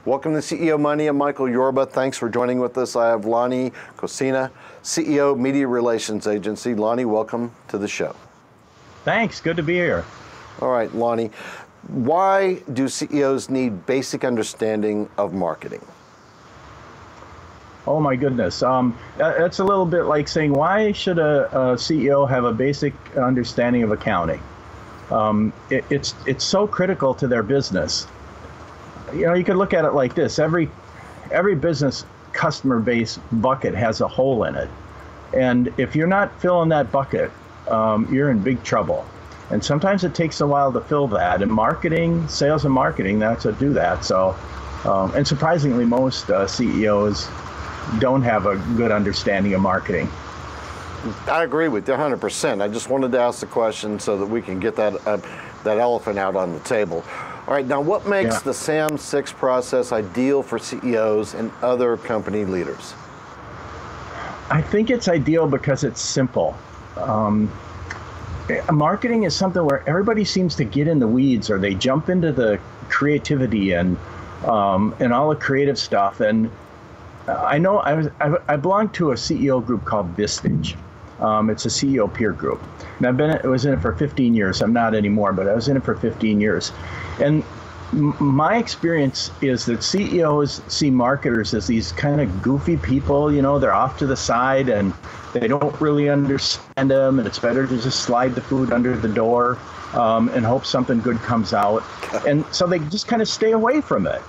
Welcome to CEO Money. I'm Michael Yorba. Thanks for joining with us. I have Lonny Kocina, CEO, Media Relations Agency. Lonny, welcome to the show. Thanks. Good to be here. All right, Lonny, why do CEOs need basic understanding of marketing? Oh my goodness. That's a little bit like saying, why should a CEO have a basic understanding of accounting? It's so critical to their business. You know, you could look at it like this. Every business customer base bucket has a hole in it. And if you're not filling that bucket, you're in big trouble. And sometimes it takes a while to fill that. And marketing, sales and marketing, that's what do that. So, and surprisingly, most CEOs don't have a good understanding of marketing. I agree with you 100%. I just wanted to ask the question so that we can get that elephant out on the table. All right, now what makes the SAM6 process ideal for CEOs and other company leaders? I think it's ideal because it's simple. Marketing is something where everybody seems to get in the weeds, or they jump into the creativity and all the creative stuff. And I know I belong to a CEO group called Vistage. It's a CEO peer group. And I was in it for 15 years. I'm not anymore, but I was in it for 15 years. And my experience is that CEOs see marketers as these kind of goofy people. You know, they're off to the side and they don't really understand them. And it's better to just slide the food under the door and hope something good comes out. And so they just kind of stay away from it.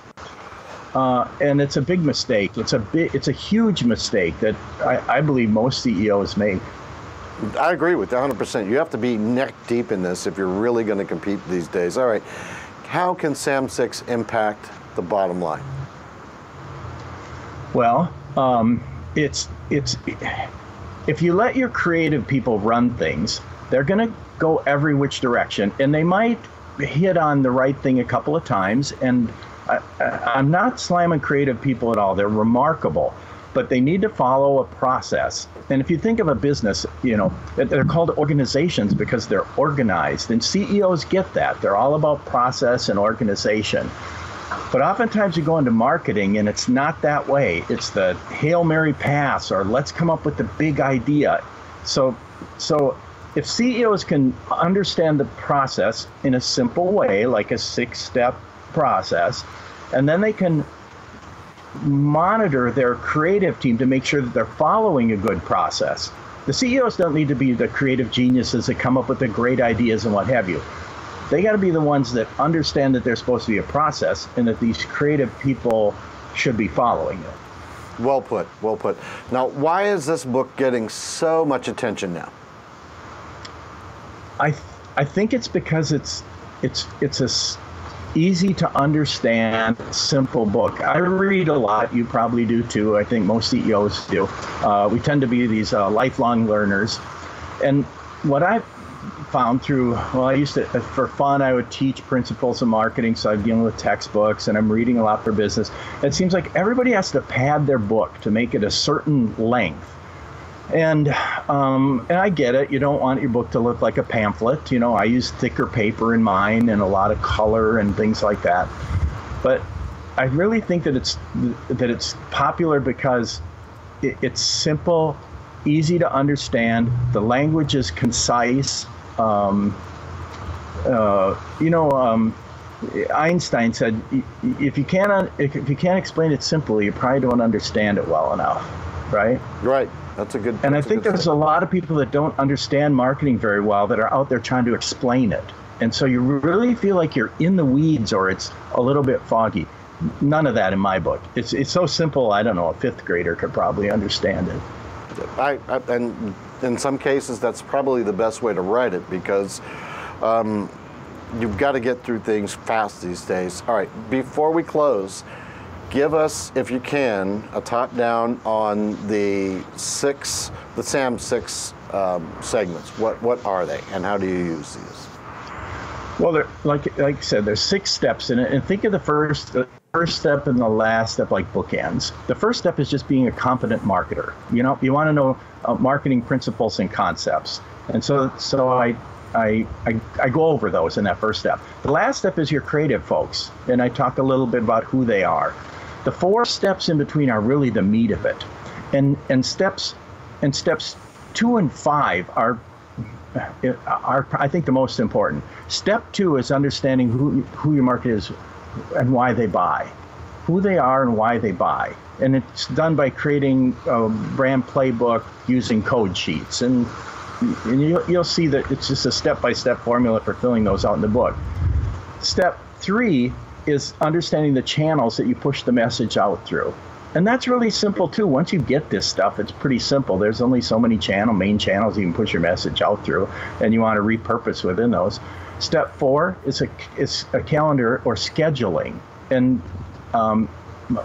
And it's a big mistake. It's a huge mistake that I believe most CEOs make. I agree with you 100%. You have to be neck deep in this if you're really going to compete these days. All right. How can SAM6 impact the bottom line? Well, it's if you let your creative people run things, they're going to go every which direction, and they might hit on the right thing a couple of times. And I'm not slamming creative people at all. They're remarkable, but they need to follow a process. And if you think of a business, you know, they're called organizations because they're organized, and CEOs get that. They're all about process and organization. But oftentimes you go into marketing and it's not that way. It's the Hail Mary pass, or let's come up with the big idea. So if CEOs can understand the process in a simple way, like a 6-step process, and then they can monitor their creative team to make sure that they're following a good process. The CEOs don't need to be the creative geniuses that come up with the great ideas and what have you. They got to be the ones that understand that there's supposed to be a process and that these creative people should be following it. Well put, well put. Now, why is this book getting so much attention now? I think it's because it's a easy to understand, simple book. I read a lot. You probably do too. I think most CEOs do. We tend to be these lifelong learners. And what I've found through, well, I used to, for fun, I would teach principles of marketing. So I'm dealing with textbooks and I'm reading a lot for business. It seems like everybody has to pad their book to make it a certain length. And I get it. You don't want your book to look like a pamphlet. You know, I use thicker paper in mine and a lot of color and things like that. But I really think that it's popular because it's simple, easy to understand. The language is concise. Einstein said, if you can't explain it simply, you probably don't understand it well enough, right? Right. That's a good. And I think there's a lot of people that don't understand marketing very well that are out there trying to explain it. And so you really feel like you're in the weeds or it's a little bit foggy. None of that in my book. It's so simple, I don't know, a 5th grader could probably understand it. And in some cases, that's probably the best way to write it because you've got to get through things fast these days. All right, before we close, give us, if you can, a top down on the SAM6 segments. What are they, and how do you use these? Well, like I said, there's 6 steps in it, and think of the first step and the last step like bookends. The first step is just being a competent marketer. You know, you want to know marketing principles and concepts, and so I I go over those in that first step. The last step is your creative folks, and I talk a little bit about who they are. The 4 steps in between are really the meat of it, and steps 2 and 5 are I think the most important. Step 2 is understanding who your market is and why they buy, who they are and why they buy. And it's done by creating a brand playbook using code sheets. And you'll see that it's just a step-by-step formula for filling those out in the book. Step 3 is understanding the channels that you push the message out through. And that's really simple too. Once you get this stuff, it's pretty simple. There's only so many main channels you can push your message out through, and you want to repurpose within those. Step 4 is a calendar or scheduling. And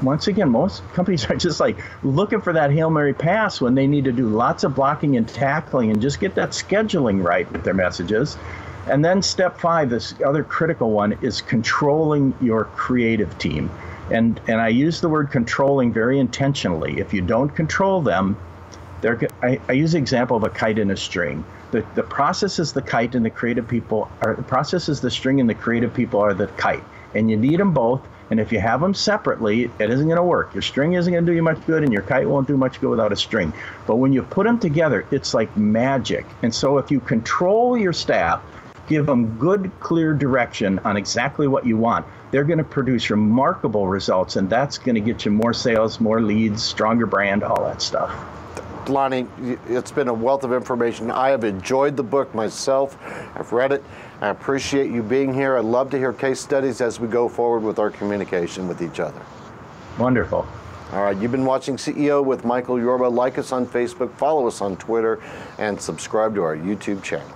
once again, most companies are just like looking for that Hail Mary pass when they need to do lots of blocking and tackling and just get that scheduling right with their messages. And then step 5, this other critical one, is controlling your creative team. And I use the word controlling very intentionally. If you don't control them, I use the example of a kite and a string. The process is the kite, and the creative people are the process is the string, and the creative people are the kite. And you need them both. And if you have them separately, it isn't going to work. Your string isn't going to do you much good, and your kite won't do much good without a string. But when you put them together, it's like magic. And so if you control your staff, give them good, clear direction on exactly what you want, they're going to produce remarkable results, and that's going to get you more sales, more leads, stronger brand, all that stuff. Lonny, it's been a wealth of information. I have enjoyed the book myself. I've read it. I appreciate you being here. I'd love to hear case studies as we go forward with our communication with each other. Wonderful. All right, you've been watching CEO with Michael Yorba. Like us on Facebook, follow us on Twitter, and subscribe to our YouTube channel.